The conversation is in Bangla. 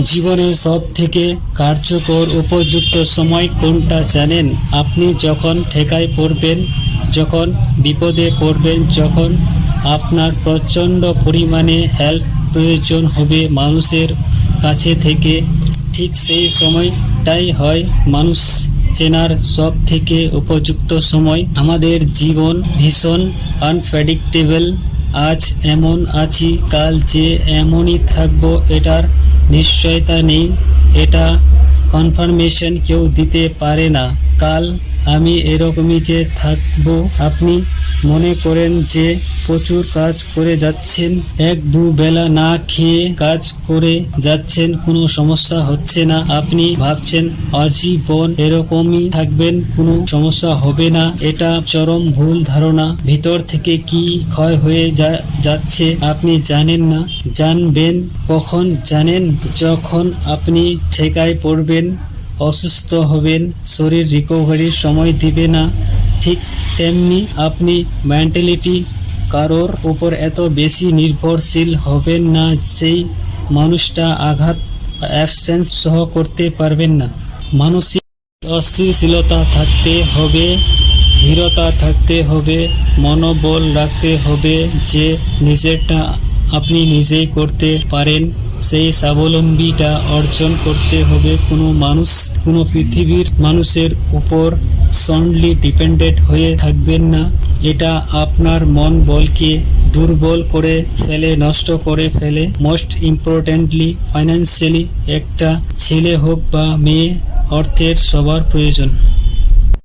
জীবনের সব থেকে কার্যকর উপযুক্ত সময় কোনটা জানেন? আপনি যখন ঠেকায় পড়বেন, যখন বিপদে পড়বেন, যখন আপনার প্রচণ্ড পরিমাণে হেল্প প্রয়োজন হবে মানুষের কাছে থেকে, ঠিক সেই সময়টাই হয় মানুষ চেনার সব থেকে উপযুক্ত সময়। আমাদের জীবন ভীষণ আনপ্রেডিক্টেবল। আজ এমন আছি, কাল যে এমনই থাকবো এটার নিশ্চয়তা নেই, এটা কনফার্মেশন কেউ দিতে পারে না। কাল আমি এরকমই যে থাকবো। আপনি মনে করেন যে প্রচুর কাজ করে যাচ্ছেন, এক দু বেলা না খেয়ে কাজ করে যাচ্ছেন, কোনো সমস্যা হচ্ছে না। আপনি ভাবছেন আজীবন এরকমই থাকবেন, কোনো সমস্যা হবে না। এটা চরম ভুল ধারণা। ভিতর থেকে কি ক্ষয় হয়ে যাচ্ছে আপনি জানেন না। জানবেন কখন জানেন? যখন আপনি ঠেকায় পড়বেন, অসুস্থ হবেন, শরীর রিকভারির সময় দিবে না। ঠিক তেমনি আপনি মেন্টালিটি কারোর উপর এত বেশি নির্ভরশীল হবেন না, সেই মানুষটা আঘাত অ্যাবসেন্স সহ করতে পারবেন না। মানসিক অস্থিরশীলতা থাকতে হবে, ধীরতা থাকতে হবে, মনোবল রাখতে হবে যে নিজেরটা আপনি নিজেই করতে পারেন। সেই স্বাবলম্বীটা অর্জন করতে হবে। কোনো পৃথিবীর মানুষের উপর সনলি ডিপেন্ডেন্ট হয়ে থাকবেন না। এটা আপনার মন বলকে দুর্বল করে ফেলে, নষ্ট করে ফেলে। মোস্ট ইম্পর্টেন্টলি ফাইন্যান্সিয়ালি, একটা ছেলে হোক বা মেয়ে, অর্থের সবার প্রয়োজন।